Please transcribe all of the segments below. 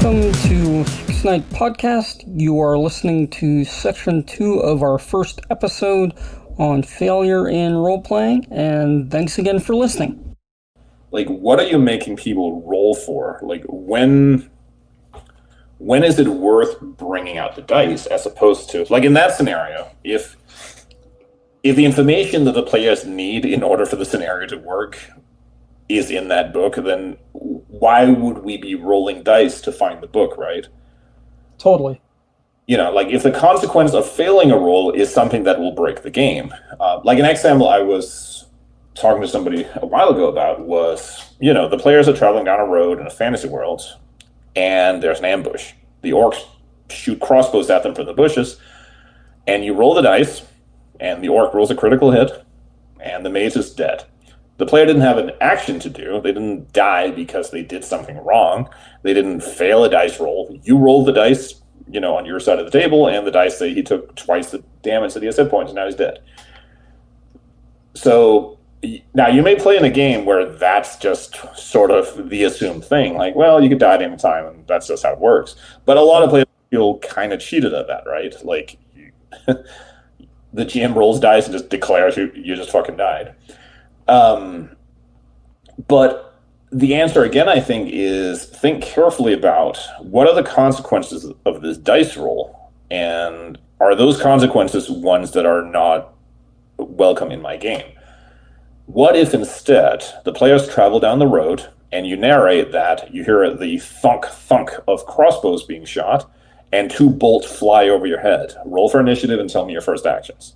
Welcome to Hex Knight Podcast. You are listening to Section 2 of our first episode on failure in role-playing, and thanks again for listening. Like, what are you making people roll for? Like, when is it worth bringing out the dice as opposed to, like, in that scenario, if the information that the players need in order for the scenario to work is in that book, then why would we be rolling dice to find the book, right? Totally. You know, like, if the consequence of failing a roll is something that will break the game. Like, an example I was talking to somebody a while ago about was, you know, the players are traveling down a road in a fantasy world, and there's an ambush. The orcs shoot crossbows at them from the bushes, and you roll the dice, and the orc rolls a critical hit, and the mage is dead. The player didn't have an action to do. They didn't die because they did something wrong. They didn't fail a dice roll. You roll the dice, you know, on your side of the table, and the dice say he took twice the damage that he has hit points, and now he's dead. So now you may play in a game where that's just sort of the assumed thing. Like, well, you could die at any time, and that's just how it works. But a lot of players feel kind of cheated at that, right? Like, the GM rolls dice and just declares you just fucking died. But the answer, again, I think, is think carefully about what are the consequences of this dice roll, and are those consequences ones that are not welcome in my game? What if instead the players travel down the road and you narrate that you hear the thunk of crossbows being shot and 2 bolts fly over your head? Roll for initiative and tell me your first actions.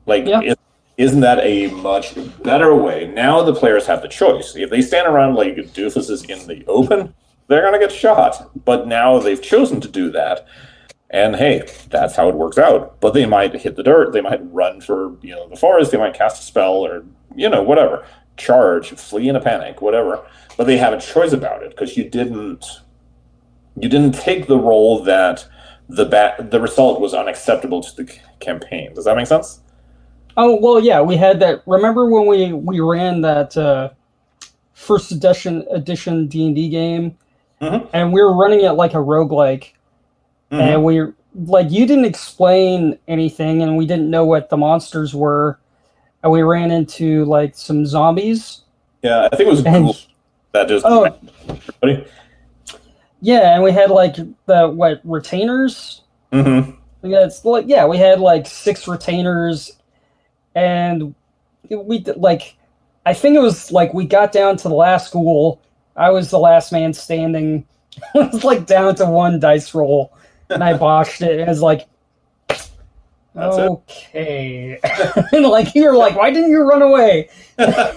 Like, yeah. Isn't that a much better way? Now the players have the choice. If they stand around like doofuses in the open, they're going to get shot. But now they've chosen to do that. And hey, that's how it works out. But they might hit the dirt. They might run for, you know, the forest. They might cast a spell or, you know, whatever. Charge, flee in a panic, whatever. But they have a choice about it because you didn't take the role that the result was unacceptable to the campaign. Does that make sense? Oh, well, yeah, we had that. Remember when we ran that first edition D&D game? Mm-hmm. And we were running it like a roguelike. Mm-hmm. And we, like, you didn't explain anything, and we didn't know what the monsters were. And we ran into, like, some zombies. Yeah, I think it was cool. That just... Oh. Everybody. Yeah, and we had, like, retainers? Mm-hmm. We had, like, 6 retainers. And we, like, I think it was, like, we got down to the last ghoul. I was the last man standing. It was, like, down to 1 dice roll. And I botched it. And it was like, okay. And, like, you were like, why didn't you run away? Right.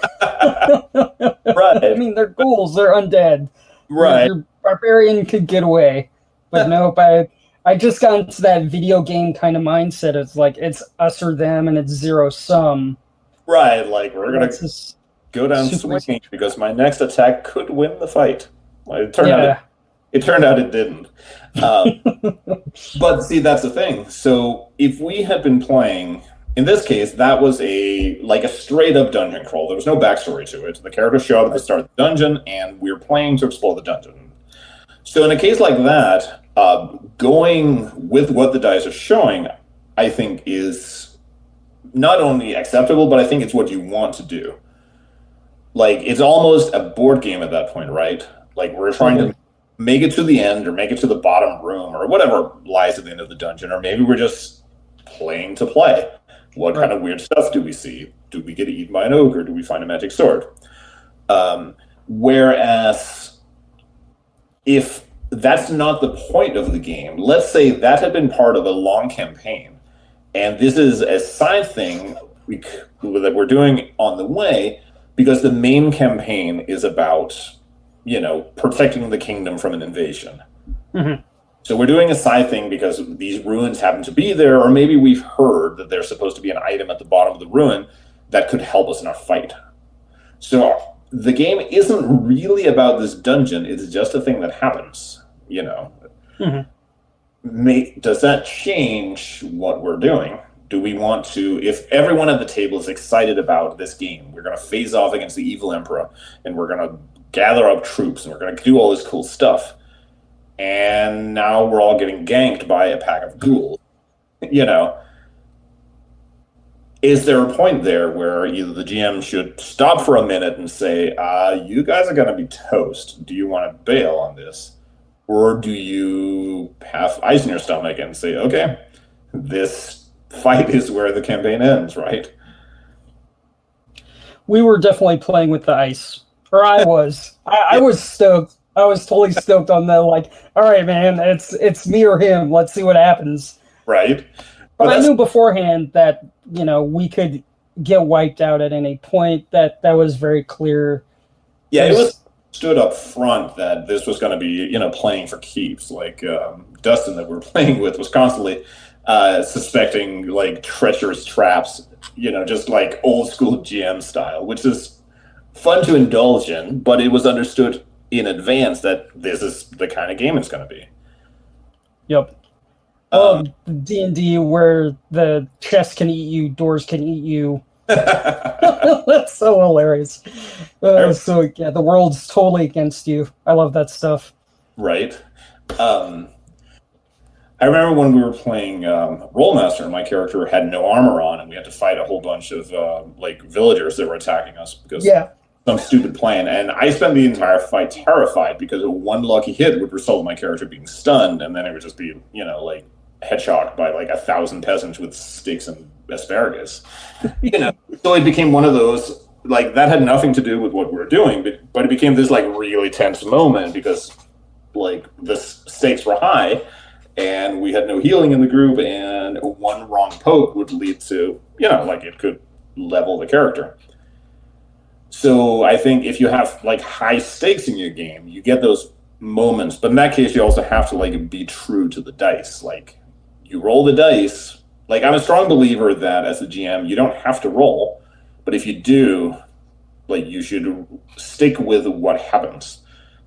I mean, they're ghouls. They're undead. Right. Your barbarian could get away. But nope, I just got into that video game kind of mindset. It's like, it's us or them, and it's zero sum. Right, like, we're going to go down swinging because my next attack could win the fight. Well, it turned out it didn't. But see, that's the thing. So if we had been playing, in this case, that was a straight up dungeon crawl. There was no backstory to it. The characters show up at the start of the dungeon, and we're playing to explore the dungeon. So in a case like that, going with what the dice are showing, I think, is not only acceptable, but I think it's what you want to do. Like, it's almost a board game at that point, right? Like, we're trying to make it to the end or make it to the bottom room or whatever lies at the end of the dungeon, or maybe we're just playing to play. What kind of weird stuff do we see? Do we get eaten by an ogre? Do we find a magic sword? Whereas if that's not the point of the game, let's say that had been part of a long campaign, and this is a side thing that we're doing on the way because the main campaign is about, you know, protecting the kingdom from an invasion. Mm-hmm. So we're doing a side thing because these ruins happen to be there, or maybe we've heard that there's supposed to be an item at the bottom of the ruin that could help us in our fight. So the game isn't really about this dungeon, it's just a thing that happens, you know. Mm-hmm. Does that change what we're doing? Do we want to, if everyone at the table is excited about this game, we're going to phase off against the evil emperor, and we're going to gather up troops and we're going to do all this cool stuff. And now we're all getting ganked by a pack of ghouls. You know, is there a point there where either the GM should stop for a minute and say, you guys are going to be toast. Do you want to bail on this? Or do you have ice in your stomach and say, okay, this fight is where the campaign ends, right? We were definitely playing with the ice. Or I was. I was stoked. I was totally stoked on the, like, all right, man, it's me or him. Let's see what happens. Right. But I knew beforehand that, you know, we could get wiped out at any point. That was very clear. Yeah, it was stood up front that this was going to be, you know, playing for keeps. Like Dustin that we were playing with was constantly suspecting, like, treacherous traps, you know, just like old school GM style, which is fun to indulge in, but it was understood in advance that this is the kind of game it's going to be. Yep. D&D where the chests can eat you, doors can eat you. That's so hilarious. So yeah, the world's totally against you. I love that stuff. Right. I remember when we were playing Rollmaster, my character had no armor on, and we had to fight a whole bunch of like villagers that were attacking us because some stupid plan. And I spent the entire fight terrified because one lucky hit would result in my character being stunned, and then it would just be, you know, like headshot by like 1,000 peasants with sticks and asparagus. You know, so it became one of those, like, that had nothing to do with what we were doing, but it became this like really tense moment because like the stakes were high and we had no healing in the group, and one wrong poke would lead to, you know, like, it could level the character. So I think if you have like high stakes in your game, you get those moments, but in that case you also have to like be true to the dice. Like, you roll the dice. Like, I'm a strong believer that as a GM, you don't have to roll, but if you do, like, you should stick with what happens.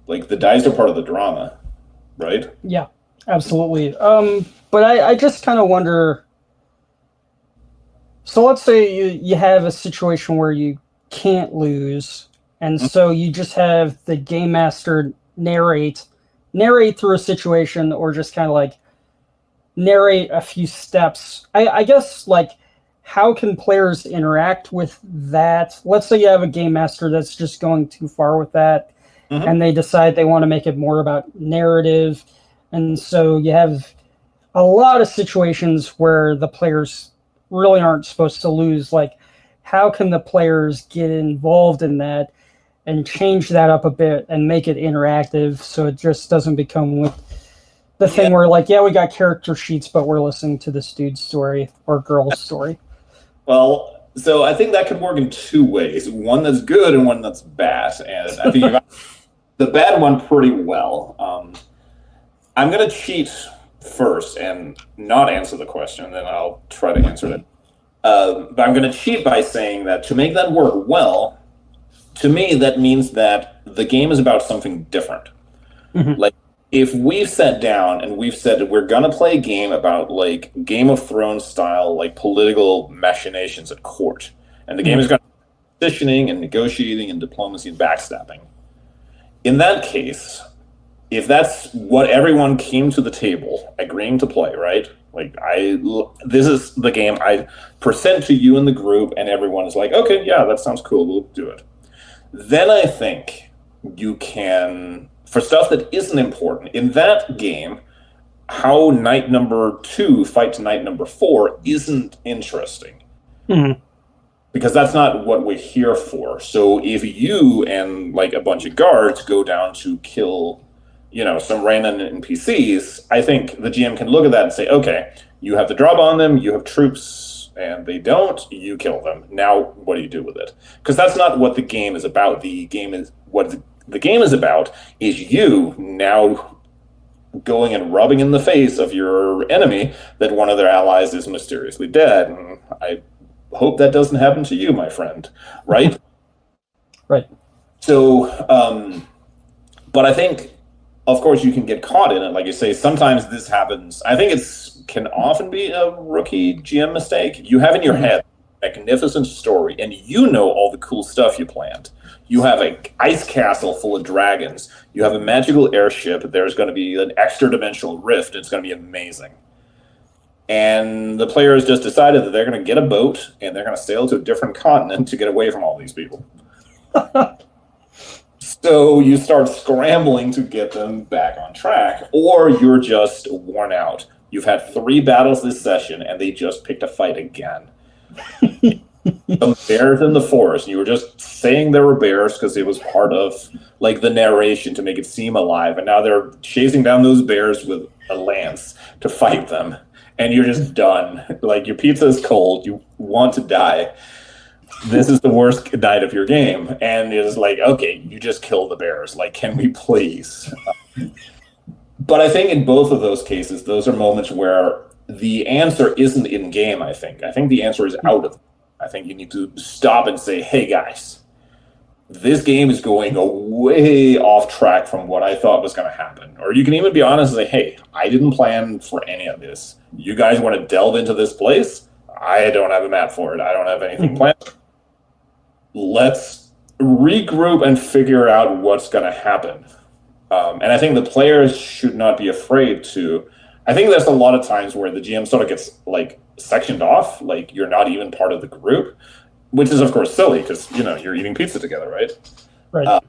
Like, the dice are part of the drama, right? Yeah, absolutely. But I just kind of wonder. So let's say you have a situation where you can't lose, and so you just have the game master narrate through a situation, or just kind of like narrate a few steps. I guess, like, how can players interact with that? Let's say you have a game master that's just going too far with that, and they decide they want to make it more about narrative, and so you have a lot of situations where the players really aren't supposed to lose. Like, how can the players get involved in that and change that up a bit and make it interactive so it just doesn't become with the thing where, like, yeah, we got character sheets, but we're listening to this dude's story or girl's story? Well, so I think that could work in two ways. One that's good and one that's bad. And I think you got the bad one pretty well. I'm going to cheat first and not answer the question, then I'll try to answer it. But I'm going to cheat by saying that to make that work well, to me, that means that the game is about something different. Like, if we've sat down and we've said that we're going to play a game about, like, Game of Thrones style, like, political machinations at court, and the game is going to be positioning and negotiating and diplomacy and backstabbing. In that case, if that's what everyone came to the table agreeing to play, right? Like, this is the game I present to you in the group, and everyone is like, okay, yeah, that sounds cool, we'll do it. Then I think you can, for stuff that isn't important, in that game, how knight number 2 fights knight number 4 isn't interesting. Because that's not what we're here for. So if you and, like, a bunch of guards go down to kill, you know, some random NPCs, I think the GM can look at that and say, okay, you have the drop on them, you have troops, and they don't, you kill them. Now, what do you do with it? Because that's not what the game is about. The game is about is you now going and rubbing in the face of your enemy that one of their allies is mysteriously dead. And I hope that doesn't happen to you, my friend. Right? Right. So, but I think, of course, you can get caught in it. Like you say, sometimes this happens. I think can often be a rookie GM mistake. You have in your head magnificent story, and you know all the cool stuff you planned. You have an ice castle full of dragons. You have a magical airship. There's going to be an extra dimensional rift. It's going to be amazing. And the players just decided that they're going to get a boat and they're going to sail to a different continent to get away from all these people. So you start scrambling to get them back on track, or you're just worn out. You've had 3 battles this session, and they just picked a fight again. Some bears in the forest, and you were just saying there were bears because it was part of like the narration to make it seem alive, and now they're chasing down those bears with a lance to fight them, and you're just done. Like, your pizza is cold, you want to die. This is the worst night of your game, and it's like, okay, you just killed the bears. Like, can we please? But I think in both of those cases, those are moments where the answer isn't in game. I think the answer is out of. I think you need to stop and say, hey guys, this game is going way off track from what I thought was going to happen. Or you can even be honest and say, hey, I didn't plan for any of this. You guys want to delve into this place? I don't have a map for it. I don't have anything planned. Let's regroup and figure out what's going to happen. And I think the players should not be afraid to. I think there's a lot of times where the GM sort of gets like sectioned off, like you're not even part of the group, which is of course silly because you're eating pizza together, right? Right.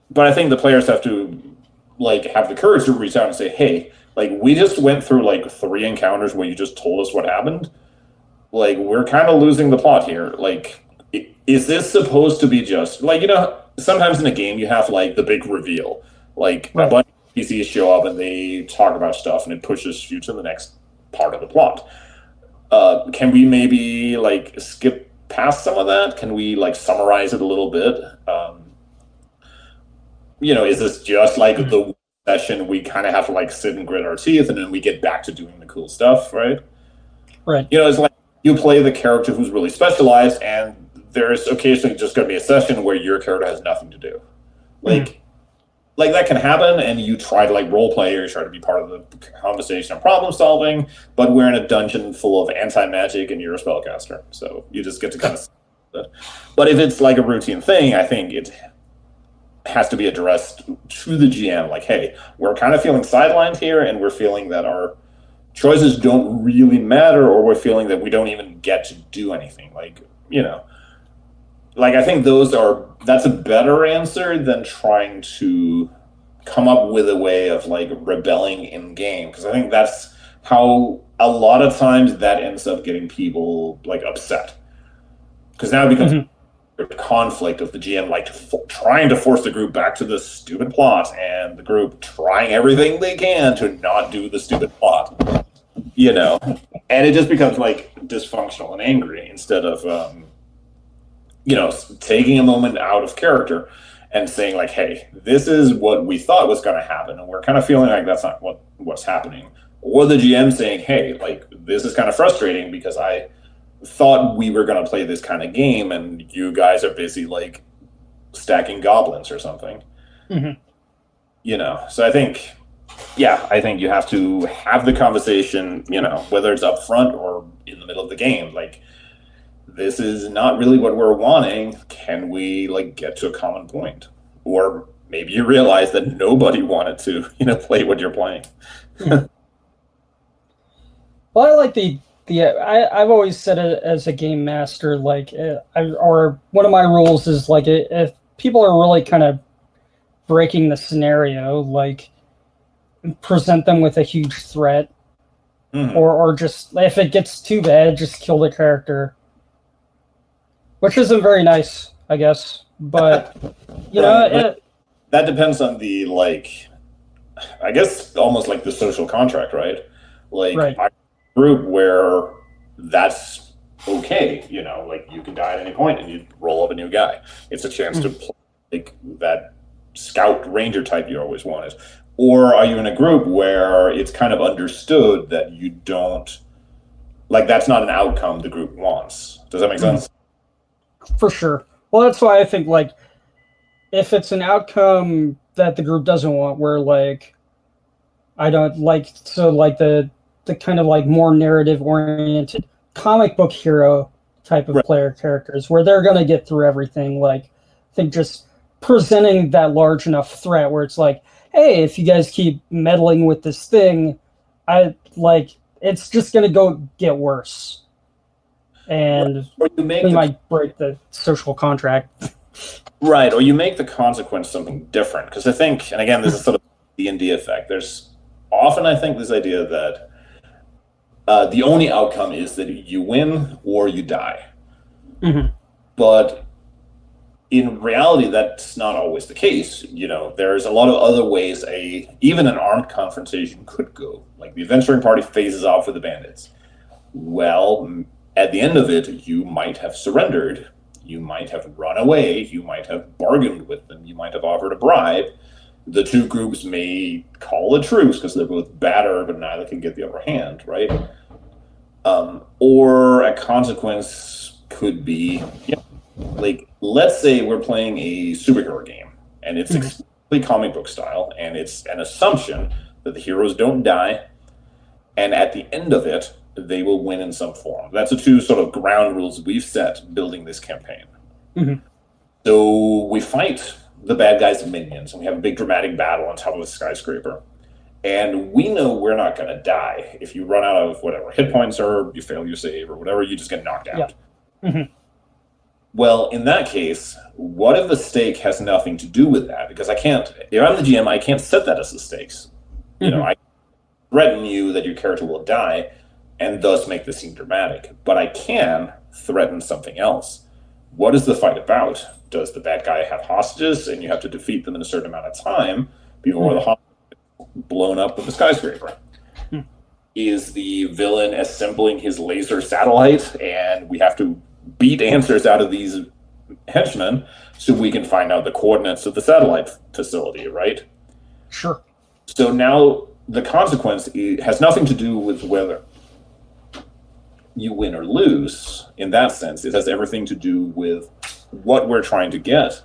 But I think the players have to like have the courage to reach out and say, hey, like we just went through like 3 encounters where you just told us what happened. Like, we're kind of losing the plot here. Like, is this supposed to be just like, sometimes in a game you have like the big reveal, like a bunch of PCs show up and they talk about stuff and it pushes you to the next part of the plot. Can we maybe like skip past some of that? Can we like summarize it a little bit? Is this just like the session we kind of have to like sit and grit our teeth and then we get back to doing the cool stuff, right? Right. It's like you play the character who's really specialized, and there's occasionally just going to be a session where your character has nothing to do. Like that can happen, and you try to like role play or you try to be part of the conversation and problem solving, but we're in a dungeon full of anti-magic and you're a spellcaster, so you just get to kind of it. But if it's like a routine thing, I think it has to be addressed to the GM, like, hey, we're kind of feeling sidelined here, and we're feeling that our choices don't really matter, or we're feeling that we don't even get to do anything. Like I think that's a better answer than trying to come up with a way of like rebelling in game, because I think that's how a lot of times that ends up getting people like upset, because now it becomes a conflict of the GM like trying to force the group back to this stupid plot and the group trying everything they can to not do the stupid plot, and it just becomes like dysfunctional and angry instead of taking a moment out of character and saying like, hey, this is what we thought was going to happen, and we're kind of feeling like that's not what's happening. Or the GM saying, hey, like, this is kind of frustrating because I thought we were going to play this kind of game and you guys are busy like stacking goblins or something. So I think you have to have the conversation, whether it's up front or in the middle of the game, like, this is not really what we're wanting. Can we like get to a common point? Or maybe you realize that nobody wanted to, play what you're playing. Well, I like I've always said it as a game master, like, or one of my rules is like, if people are really kind of breaking the scenario, like, present them with a huge threat, or just if it gets too bad, just kill the character. Which isn't very nice, I guess, but that depends on the like, I guess almost like the social contract, right? Like, a group where that's okay, like you can die at any point and you roll up a new guy. It's a chance to play like that scout ranger type you always wanted. Or are you in a group where it's kind of understood that you don't, like, that's not an outcome the group wants? Does that make sense? For sure. Well, that's why I think, like, if it's an outcome that the group doesn't want, where, like, I don't like, so, like, the kind of, like, more narrative-oriented comic book hero type of player characters where they're going to get through everything. Like, I think just presenting that large enough threat where it's like, hey, if you guys keep meddling with this thing, it's just going to go get worse. And we might break the social contract. Right, or you make the consequence something different. Because I think, and again, this is sort of the D&D effect. There's often, I think, this idea that the only outcome is that you win or you die. Mm-hmm. But in reality, that's not always the case. You know, there's a lot of other ways even an armed confrontation could go. Like the adventuring party phases off with the bandits. Well, at the end of it, you might have surrendered. You might have run away. You might have bargained with them. You might have offered a bribe. The two groups may call a truce because they're both better, but neither can get the upper hand, right? Or a consequence could be, like, let's say we're playing a superhero game, and it's explicitly comic book style, and it's an assumption that the heroes don't die, and at the end of it, they will win in some form. That's the two sort of ground rules we've set building this campaign. Mm-hmm. So we fight the bad guys' minions, and we have a big dramatic battle on top of a skyscraper. And we know we're not going to die. If you run out of whatever hit points or you fail your save or whatever, you just get knocked out. Yeah. Mm-hmm. Well, in that case, what if the stake has nothing to do with that? Because if I'm the GM, I can't set that as the stakes. You know, I threaten you that your character will die, and thus make this seem dramatic. But I can threaten something else. What is the fight about? Does the bad guy have hostages, and you have to defeat them in a certain amount of time before the hostage is blown up with the skyscraper? Is the villain assembling his laser satellite, and we have to beat answers out of these henchmen so we can find out the coordinates of the satellite facility, right? Sure. So now the consequence has nothing to do with whether you win or lose. In that sense, it has everything to do with what we're trying to get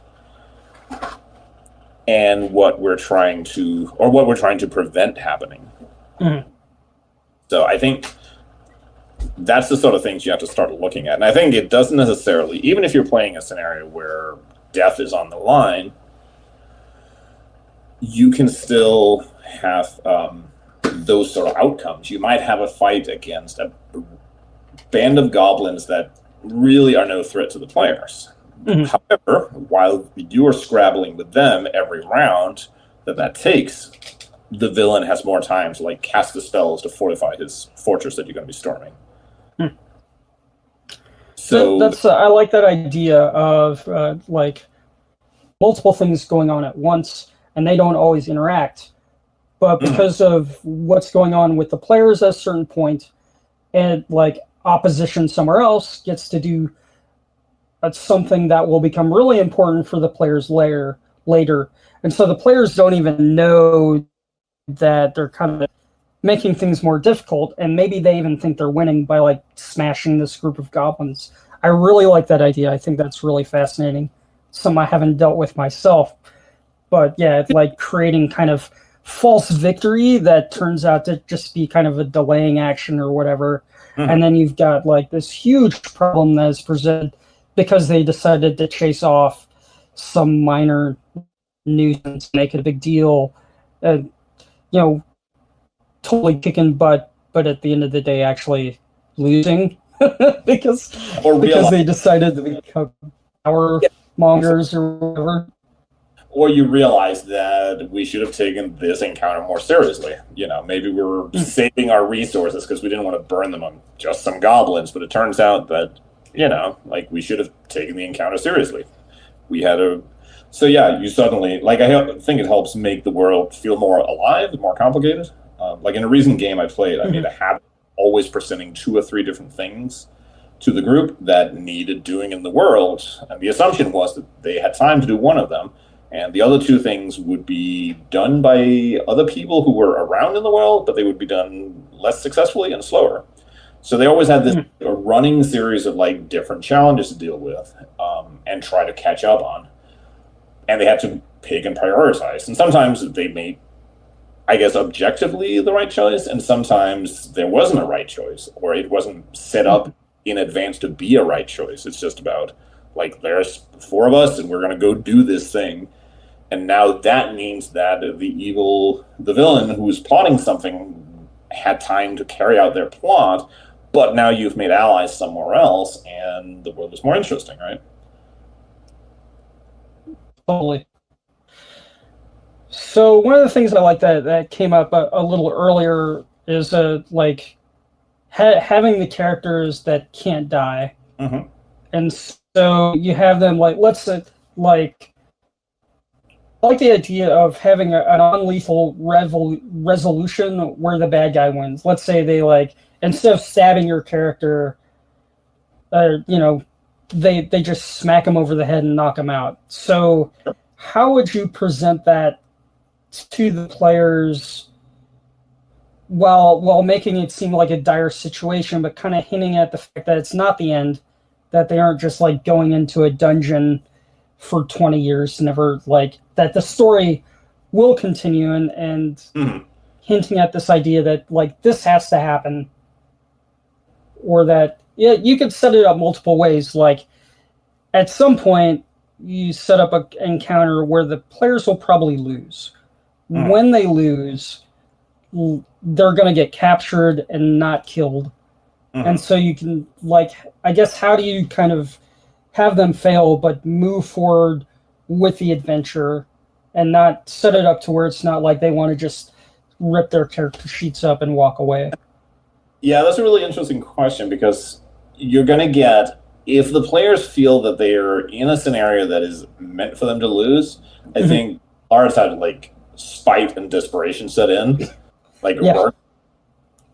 and what we're trying to prevent happening. So I think that's the sort of things you have to start looking at. And I think it doesn't necessarily, even if you're playing a scenario where death is on the line, you can still have those sort of outcomes. You might have a fight against a band of goblins that really are no threat to the players. However, while you are scrabbling with them every round that takes, the villain has more time to cast the spells to fortify his fortress that you're going to be storming. So that's I like that idea of multiple things going on at once, and they don't always interact. But because of what's going on with the players at a certain point, and opposition somewhere else gets to do something that will become really important for the players later. And so the players don't even know that they're kind of making things more difficult, and maybe they even think they're winning by smashing this group of goblins. I really like that idea. I think that's really fascinating. Something I haven't dealt with myself. But yeah, it's creating kind of false victory that turns out to just be kind of a delaying action or whatever. And then you've got this huge problem that is presented because they decided to chase off some minor nuisance, make it a big deal, totally kicking butt, but at the end of the day or actually losing because they decided to become power mongers or whatever. Or you realize that we should have taken this encounter more seriously. Maybe we were saving our resources because we didn't want to burn them on just some goblins, but it turns out that, we should have taken the encounter seriously. So yeah, you suddenly, I think it helps make the world feel more alive and more complicated. In a recent game I played, I made a habit of always presenting 2 or 3 different things to the group that needed doing in the world. And the assumption was that they had time to do one of them, and the other 2 things would be done by other people who were around in the world, but they would be done less successfully and slower. So they always had this a running series of different challenges to deal with and try to catch up on. And they had to pick and prioritize. And sometimes they made, I guess, objectively the right choice, and sometimes there wasn't a right choice, or it wasn't set up in advance to be a right choice. It's just about, like, there's 4 of us and we're going to go do this thing. And now that means that the villain who was plotting something had time to carry out their plot, but now you've made allies somewhere else and the world is more interesting, right? Totally. So one of the things I like that came up a little earlier is like having the characters that can't die, and so you have them like let's say like I like the idea of having an non-lethal resolution where the bad guy wins. Let's say they like instead of stabbing your character, they just smack him over the head and knock him out. So how would you present that to the players while making it seem like a dire situation, but kind of hinting at the fact that it's not the end, that they aren't just like going into a dungeon for 20 years, never like that the story will continue and hinting at this idea that like this has to happen, or that you could set it up multiple ways. Like at some point you set up an encounter where the players will probably lose. When they lose, they're going to get captured and not killed. And so you can, like, I guess, how do you kind of have them fail but move forward with the adventure and not set it up to where it's not like they want to just rip their character sheets up and walk away? Yeah, that's a really interesting question, because you're going to get, if the players feel that they are in a scenario that is meant for them to lose, I think Lars had like spite and desperation set in. Like, we're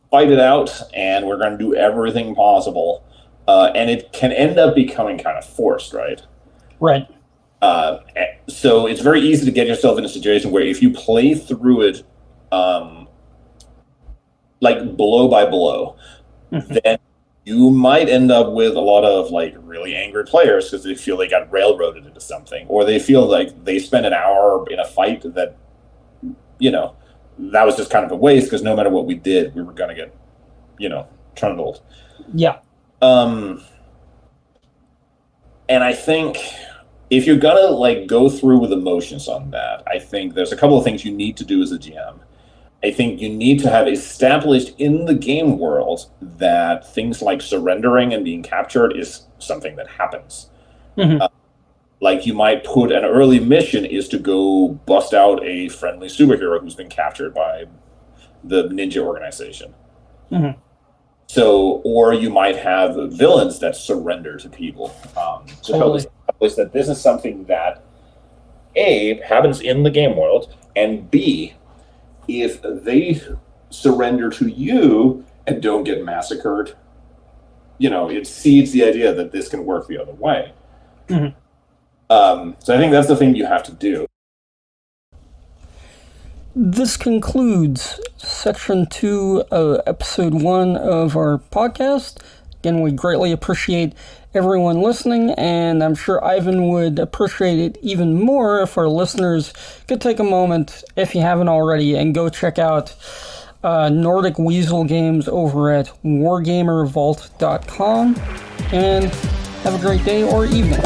fight it out, and we're going to do everything possible. And it can end up becoming kind of forced, right? Right. So it's very easy to get yourself in a situation where if you play through it like blow by blow, then you might end up with a lot of like really angry players because they feel they got railroaded into something, or they feel like they spent an hour in a fight that, that was just kind of a waste because no matter what we did, we were going to get, trundled. Yeah. And I think if you're going to like go through with emotions on that, I think there's a couple of things you need to do as a GM. I think you need to have established in the game world that things like surrendering and being captured is something that happens. Like you might put an early mission is to go bust out a friendly superhero who's been captured by the ninja organization. So, or you might have villains that surrender to people. To establish that this is something that A, happens in the game world, and B, if they surrender to you and don't get massacred, it seeds the idea that this can work the other way. So I think that's the thing you have to do. This concludes Section 2 of Episode 1 of our podcast. Again, we greatly appreciate everyone listening, and I'm sure Ivan would appreciate it even more if our listeners could take a moment, if you haven't already, and go check out Nordic Weasel Games over at wargamervault.com, and have a great day or evening.